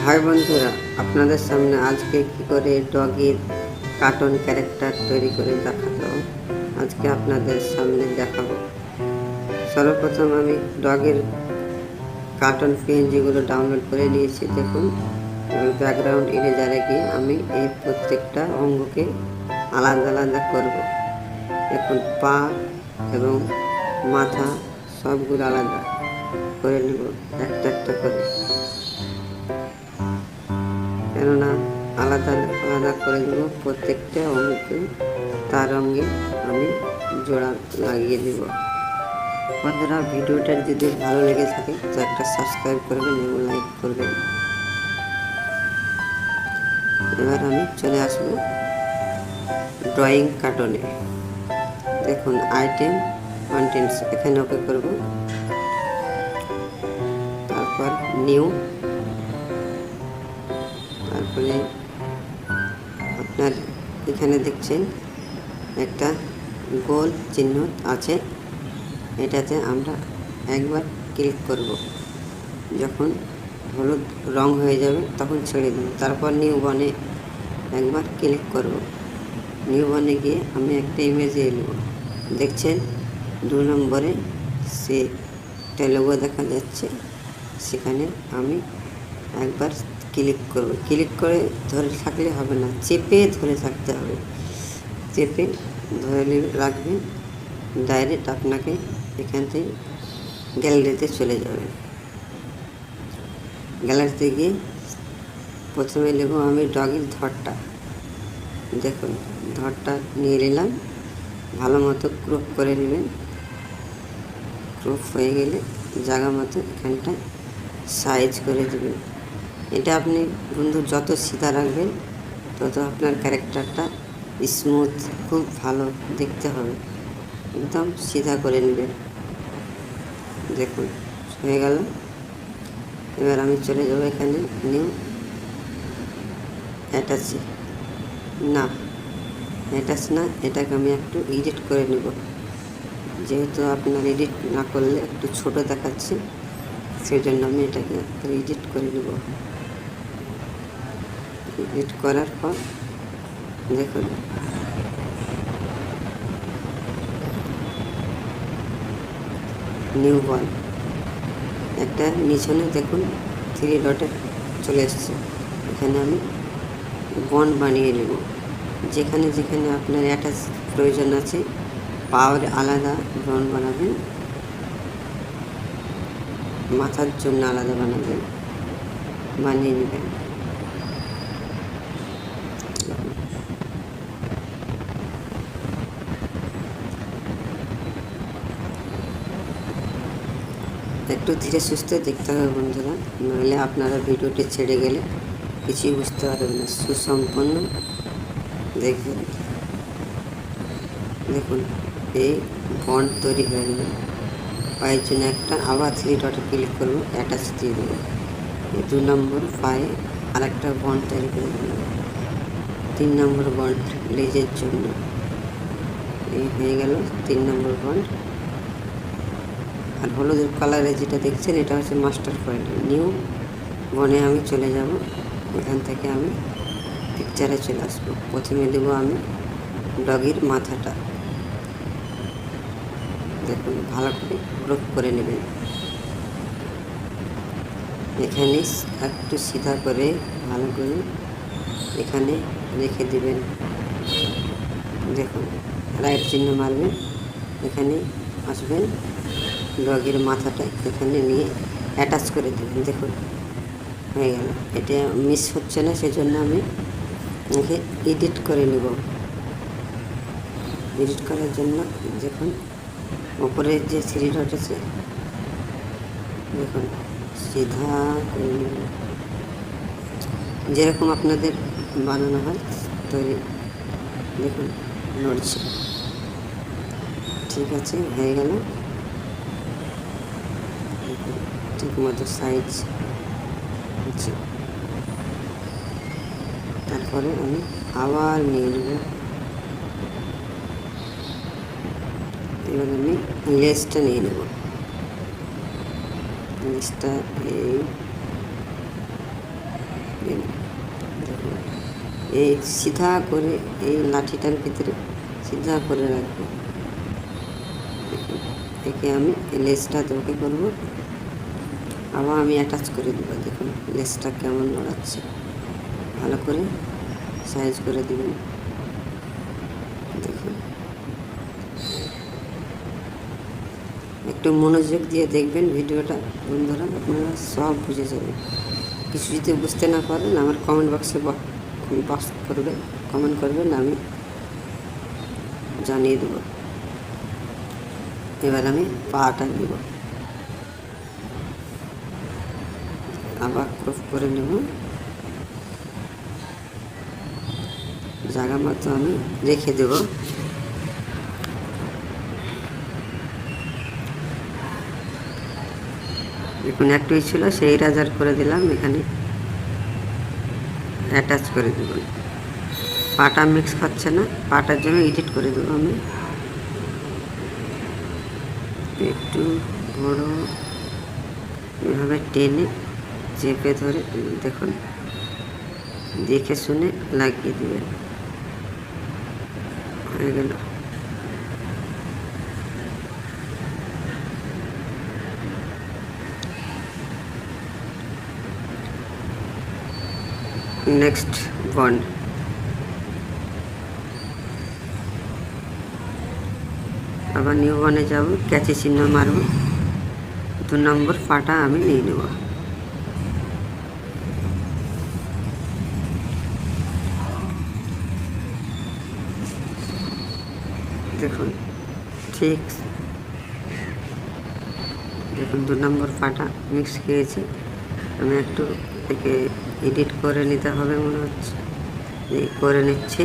High বন্ধুরা, আপনাদের সামনে আজকে কি করে ডগের কার্টুন ক্যারেক্টার তৈরি করে দেখাবো আজকে আপনাদের সামনে দেখাবো। সর্বপ্রথম আমি ডগের কার্টুন পিএনজিগুলো ডাউনলোড করে নিয়েছি। দেখুন, ব্যাকগ্রাউন্ড ইরেজারে গিয়ে আমি এই প্রত্যেকটা অঙ্গকে আলাদা আলাদা করব। দেখুন, পা এবং মাথা সবগুলো আলাদা করে নেব একটা একটা করে, কেননা আলাদা আলাদা করে দেবো প্রত্যেকটা অঙ্গকে। তার অঙ্গে আমি জোড়া লাগিয়ে দেব। বন্ধুরা, ভিডিওটা যদি ভালো লেগে থাকে তো একটা সাবস্ক্রাইব করবেন এবং লাইক করবেন। এবার আমি চলে আসবো ড্রয়িং কার্টুনে। দেখুন, আইটেম কন্টেন্টস এখানে ওকে করব, তারপর নিউ, তারপরে আপনার এখানে দেখছেন একটা গোল চিহ্ন আছে, এটাতে আমরা একবার ক্লিক করব। যখন হলুদ রং হয়ে যাবে তখন ছেড়ে দেব। তারপর নিউ বনে একবার ক্লিক করব। নিউ বনে গিয়ে আমি একটা ইমেজে এলব। দেখছেন 2 নম্বরে সে লোগো দেখা যাচ্ছে, সেখানে আমি একবার ক্লিক করব। ক্লিক করে ধরে থাকলে হবে না, চেপে ধরে থাকতে হবে। চেপে ধরে রাখবেন, ডাইরেক্ট আপনাকে এখান থেকে গ্যালারিতে চলে যাবে। গ্যালারিতে গিয়ে প্রথমে নেব আমি ডগের ধরটা। দেখুন, ধরটা নিয়ে নিলাম, ভালো মতো ক্রপ করে নেবেন। ক্রপ হয়ে গেলে জায়গা মতো এখানটা সাইজ করে দেবেন। এটা আপনি বন্ধু যত সিধা রাখবেন তত আপনার ক্যারেক্টারটা স্মুথ, খুব ভালো দেখতে হবে। একদম সিধা করে নেবেন। দেখুন, হয়ে গেল। এবার আমি চলে যাব এখানে নিউ অ্যাটাচে। না, অ্যাটাচ না, এটাকে আমি একটু এডিট করে নেব। যেহেতু আপনার এডিট না করলে একটু ছোট দেখাচ্ছে, সেই জন্য আমি এটাকে একটু এডিট করে নেব। এডিট করার পর দেখুন, নিউ বল একটা নিচনে দেখুন 3 ডটে চলে এসছে। এখানে আমি বন্ড বানিয়ে নেব। যেখানে যেখানে আপনার অ্যাটাচ প্রয়োজন আছে পাওয়ার আলাদা বন্ড বানাবেন, মাথার জন্য আলাদা বানাবেন, বানিয়ে নেবেন। একটু ধীরে সুস্থে দেখতে হবে বন্ধুরা, নইলে আপনারা ভিডিওটি ছেড়ে গেলে কিছুই বুঝতে পারবেন না। সুসম্পন্ন দেখবেন। দেখুন, এই বন্ড তৈরি হয়ে গেল। পায়ের জন্য একটা আবার 3 ডটে ক্লিক করবো, অ্যাটাচ দিয়ে দেবো। এই 2 নম্বর পায়ে আর একটা বন্ড তৈরি করে দেবো। 3 নম্বর বন্ড লেজের জন্য। এই হয়ে গেল 3 নম্বর বন্ড। আর হলুদ কালারে যেটা দেখছেন এটা হচ্ছে মাস্টার পয়েন্ট। নিউ বনে আমি চলে যাব। এখান থেকে আমি পিকচারে চলে আসবো। প্রথমে দেবো আমি ডগের মাথাটা। দেখুন, ভালো করে গ্রুপ করে নেবেন। এখানে একটু সিধা করে ভালো করে এখানে রেখে দেবেন। দেখুন, রাইট চিহ্ন মারবেন, এখানে আসবেন, ডগের মাথাটা এখানে নিয়ে অ্যাটাচ করে দেবেন। দেখুন, হয়ে গেল। এটা মিস হচ্ছে না, সেজন্য আমি একে এডিট করে নেব। এডিট করার জন্য দেখুন, উপরে যে 3 ডট আছে, দেখুন সিধা করে নেব। যেরকম আপনাদের বানানো হয় তৈরি। দেখুন, নড়ছে। ঠিক আছে, হয়ে গেল। ঠিক মতো সাইজ হচ্ছে। তারপরে আমি আবার নিয়ে নেব। এবার আমি লেজটা নিয়ে নেব। লেজটা এই দেখুন এই সিধা করে এই লাঠিটার ভিতরে সিধা করে রাখবো। একে আমি লেসটা তোকে করবো, আবার আমি অ্যাটাচ করে দেবো। দেখুন লেসটা কেমন নড়াচ্ছে, ভালো করে সাইজ করে দেবেন। দেখুন একটু মনোযোগ দিয়ে দেখবেন ভিডিওটা বন্ধুরা, আপনারা সব বুঝে যাবেন। কিছু যদি বুঝতে না পারেন আমার কমেন্ট বক্সে কমেন্ট করবেন, আমি জানিয়ে দেব। এবার আমি পাটা নেব, আবার ক্রপ করে নেব, জায়গা মতো আমি রেখে দেব। দেখুন একটুই ছিল, সেই রাজার করে দিলাম, এখানে অ্যাটাচ করে দেব। পাটা মিক্স হচ্ছে না, পাটার জন্য এডিট করে দেবো আমি। একটু বড় এভাবে টেনে চেপে ধরে দেখুন, দেখে শুনে লাগিয়ে দেবেন। হয়ে গেল। নেক্সট বন্ড, আবার নিউ বনে যাব, ক্যাচি চিহ্ন মারব, 2 নম্বর পাটা আমি নিয়ে নেব। দেখুন ঠিক, দেখুন 2 নম্বর পাটা মিক্স খেয়েছে। আমি একটু একে এডিট করে নিতে হবে মনে হচ্ছে, করে নিচ্ছি।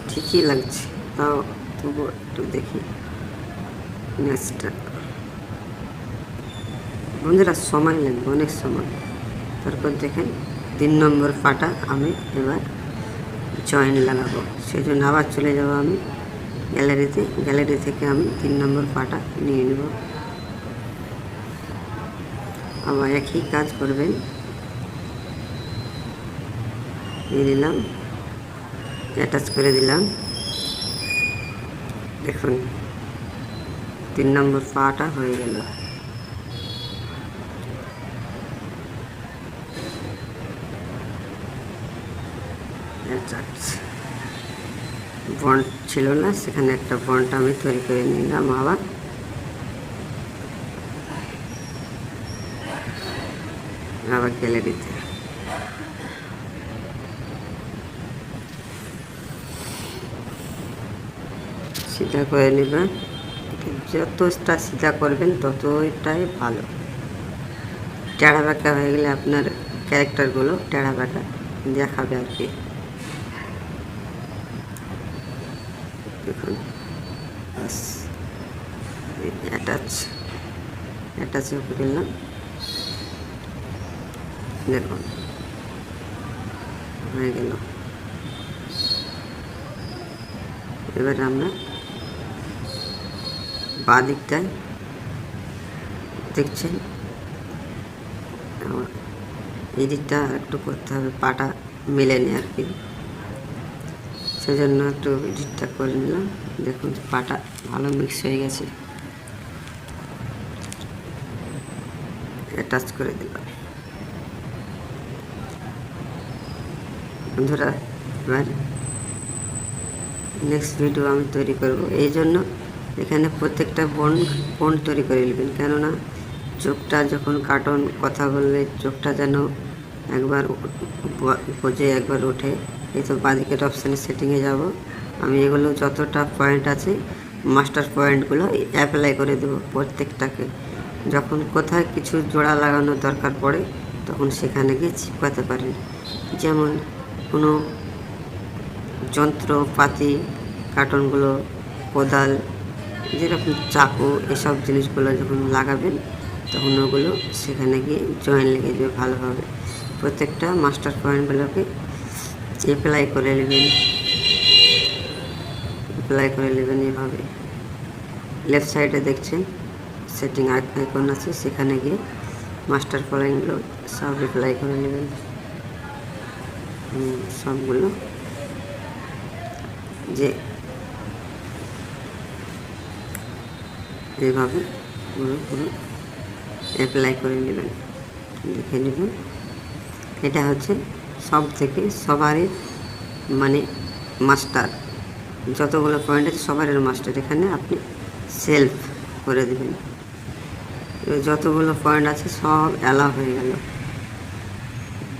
ঠিকই লাগছে, তাও তবু একটু দেখি নেক্সটটা। বন্ধুরা সময় লাগবে, অনেক সময়। তারপর দেখেন 3 নম্বর পাটা আমি এবার জয়েন লাগাবো, সেই জন্য আবার চলে যাব আমি গ্যালারিতে। গ্যালারি থেকে আমি 3 নম্বর পাটা নিয়ে নেব, আবার একই কাজ করবেন। নিয়ে নিলাম, অ্যাটাচ করে দিলাম। দেখুন 3 নম্বর পাটা হয়ে গেল। বন্ড ছিল না, সেখানে একটা বন্ড আমি তৈরি করে নিলাম। আবার গ্যালারিতে সিধা করে নেবেন। যতটা সিধা করবেন ততটাই ভালো। টেढ़ा বাঁকা হয়ে গেলে আপনার ক্যারেক্টারগুলো টেढ़ा বাঁকা দেখাবে আর কি। দেখুন অ্যাটাচ করে দিলাম। দেখুন হয়ে গেল। এবার আমরা বাঁ দিকটায় দেখছেন, এই দিকটা একটু করতে হবে, পাটা মেলেনি আর কি, সেজন্য একটু এডিটটা করে নিলাম। দেখুন পাটা ভালো মিক্স হয়ে গেছে, অ্যাটাচ করে দিলাম। বন্ধুরা এবার নেক্সট ভিডিও আমি তৈরি করব, এই জন্য এখানে প্রত্যেকটা বন্ড তৈরি করে নেবেন, কেননা চোখটা যখন কার্টুন কথা বললে চোখটা যেন একবার বোঝে একবার ওঠে। এই তো বাঁদিকের অপশানে সেটিংয়ে যাব, আমি এগুলো যতটা পয়েন্ট আছে মাস্টার পয়েন্টগুলো অ্যাপ্লাই করে দেবো প্রত্যেকটাকে। যখন কোথায় কিছু জোড়া লাগানোর দরকার পড়ে তখন সেখানে গিয়ে চিপকাতে পারেন। যেমন কোনো যন্ত্রপাতি, কার্টুনগুলো, কোদাল, যেরকম চাকু, এসব জিনিসগুলো যখন লাগাবেন তখন ওগুলো সেখানে গিয়ে জয়েন লেগে যাবে ভালোভাবে। প্রত্যেকটা মাস্টার পয়েন্টগুলোকে অ্যাপ্লাই করে নেবেন এভাবে। লেফট সাইডে দেখছেন সেটিং আইকন আছে, সেখানে গিয়ে মাস্টার ফলোইংগুলো সব অ্যাপ্লাই করে নেবেন। সবগুলো যে এইভাবে পুরো অ্যাপ্লাই করে নেবেন, দেখে নেবেন। এটা হচ্ছে সব থেকে সবারই মানে মাস্টার, যতগুলো পয়েন্ট আছে সবারই মাস্টার। এখানে আপনি সেলফ করে দেবেন, যতগুলো পয়েন্ট আছে সব অ্যালাউ হয়ে গেল।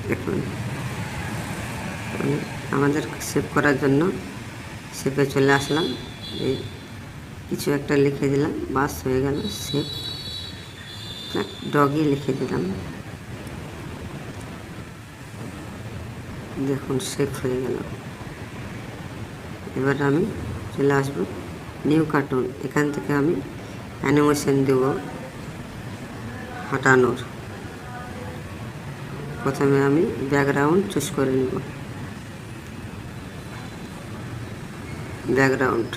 দেখুন আমাদের সেভ করার জন্য সেভে চলে আসলাম, এই কিছু একটা লিখে দিলাম, বাস হয়ে গেল সেভ। ডগি লিখে দিলাম, দেখুন সেভ হয়ে গেল। এবার আমি চলে আসবো নিউ কার্টুন, এখান থেকে আমি অ্যানিমেশন দেব হটানোর। প্রথমে আমি ব্যাকগ্রাউন্ড চুজ করে নেব, ব্যাকগ্রাউন্ড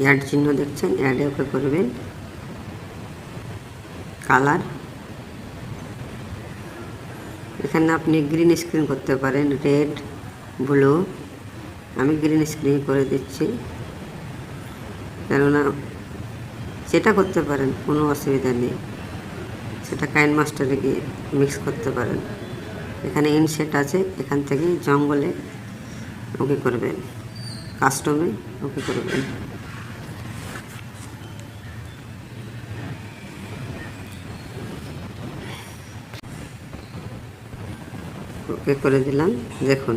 অ্যাড চিহ্ন দেখছেন, অ্যাডে ওকে করবেন। কালার এখানে আপনি গ্রিন স্ক্রিন করতে পারেন, রেড, ব্লু। আমি গ্রিন স্ক্রিন করে দিচ্ছি, কেননা সেটা করতে পারেন, কোনো অসুবিধা নেই, সেটা কাইন মাস্টারে গিয়ে মিক্স করতে পারেন। এখানে ইনসেট আছে, এখান থেকে জঙ্গলে ওকে করবেন, কাস্টমে ওকে করবেন। ওকে করে দিলাম, দেখুন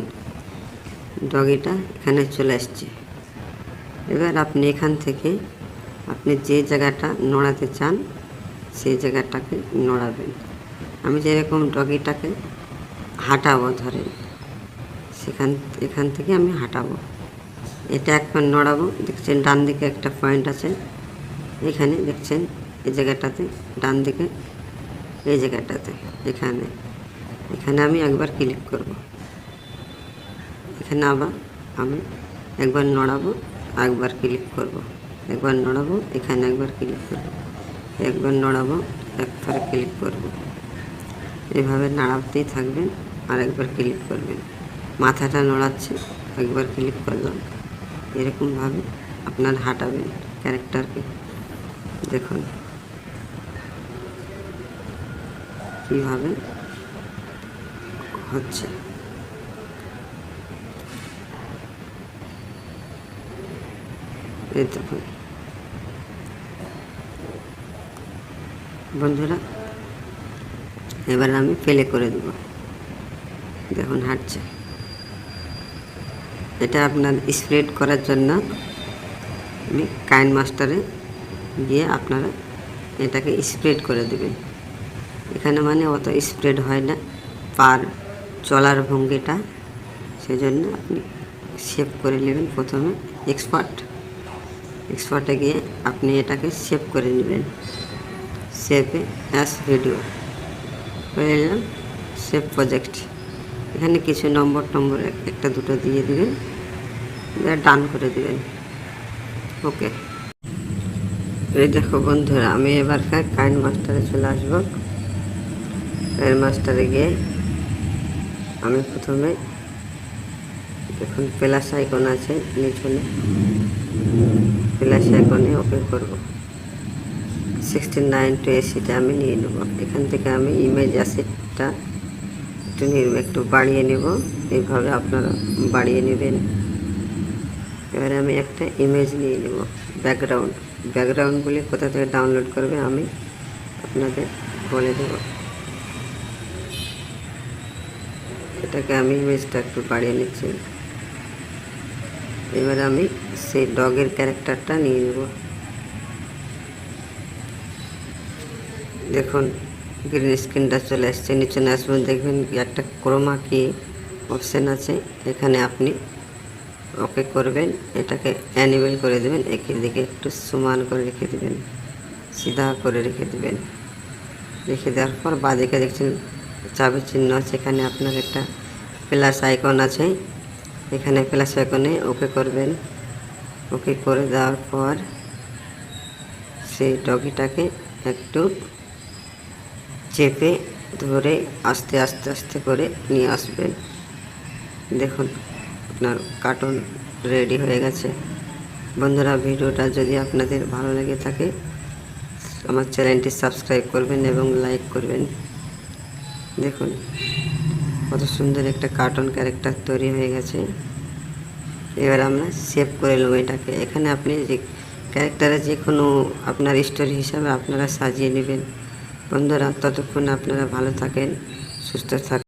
ডগিটা এখানে চলে আসছে। এবার আপনি এখান থেকে আপনি যে জায়গাটা নড়াতে চান সেই জায়গাটাকে নড়াবেন। আমি যেরকম ডগিটাকে হাঁটাবো, ধরেন এখান থেকে আমি হাঁটাবো, এটা একবার নড়াবো। দেখছেন ডান দিকে একটা পয়েন্ট আছে, এখানে দেখছেন এই জায়গাটাতে, ডান দিকে এই জায়গাটাতে, এখানে আমি একবার ক্লিক করব। এখানে আবার আমি একবার নড়াবো, একবার ক্লিক করব, একবার নড়াবো, এখানে একবার ক্লিক করব, একবার নড়াবো, একবার ক্লিক করব। এভাবে নাড়াতেই থাকবেন, আর একবার ক্লিক করবেন। মাথাটা নড়াচ্ছে, একবার ক্লিক করলাম। এরকমভাবে আপনার হাঁটাবেন ক্যারেক্টারকে। দেখুন কীভাবে হচ্ছে। এই দেখুন বন্ধুরা, এবার আমি প্লে করে দেব, দেখুন হাঁটছে। এটা আপনার স্প্রেড করার জন্য আমি কাইন মাস্টারে গিয়ে আপনারা এটাকে স্প্রেড করে দেবেন। এখানে মানে অত স্প্রেড হয় না পার চলার ভঙ্গিটা, সেজন্য আপনি সেভ করে নেবেন। প্রথমে এক্সপার্টে গিয়ে আপনি এটাকে সেভ করে নেবেন, সেভে অ্যাস ভিডিও করে নিলাম, সেভ প্রজেক্ট। এখানে কিছু নম্বর একটা দুটো দিয়ে দেবেন, ডান করে দেবেন, ওকে। এই দেখো বন্ধুরা, আমি এবার কাইন মাস্টারে চলে আসবো। কাইন মাস্টারে গিয়ে আমি প্রথমে দেখুন প্লাস আইকন আছে নিচনে, প্লাস আইকনে ওকে করব। 69 to 80টা আমি নিয়ে নেব। এখান থেকে আমি ইমেজ অ্যাসেটটা একটু বাড়িয়ে নেব, এইভাবে আপনারা বাড়িয়ে নেবেন। এবারে আমি একটা ইমেজ নিয়ে নেব, ব্যাকগ্রাউন্ডগুলি কোথা থেকে ডাউনলোড করবে আমি আপনাদের বলে দেব। এটাকে আমি ইমেজটা একটু বাড়িয়ে নিচ্ছি। এবার আমি সেই ডগের ক্যারেক্টারটা নিয়ে নেব। দেখুন গ্রিন স্ক্রিনটা চলে আসছে, নিচে আসবেন, দেখবেন একটা ক্রোমা কি অপশান আছে, এখানে আপনি ওকে করবেন, এটাকে অ্যানিমেল করে দেবেন, এদিকে একটু সমান করে রেখে দেবেন, সিধা করে রেখে দেবেন। রেখে দেওয়ার পর বাঁদিকে দেখছেন চাবির চিহ্ন আছে, এখানে আপনার একটা প্লাস আইকন আছে, এখানে প্লাস আইকনে ওকে করবেন। ওকে করে দেওয়ার পর সেই ডগিটাকে একটু চেপে ধরে আস্তে আস্তে আস্তে করে নিয়ে আসবেন। দেখুন আপনার কার্টুন রেডি হয়ে গেছে। বন্ধুরা, ভিডিওটা যদি আপনাদের ভালো লেগে থাকে আমার চ্যানেলটি সাবস্ক্রাইব করবেন এবং লাইক করবেন। দেখুন কত সুন্দর একটা কার্টুন ক্যারেক্টার তৈরি হয়ে গেছে। এবার আমরা সেভ করে নেব এটাকে। এখানে আপনি যে ক্যারেক্টারে যে কোনো আপনার স্টোরি হিসাবে আপনারা সাজিয়ে নেবেন। বন্ধুরা, ততক্ষণ আপনারা ভালো থাকেন, সুস্থ থাকেন।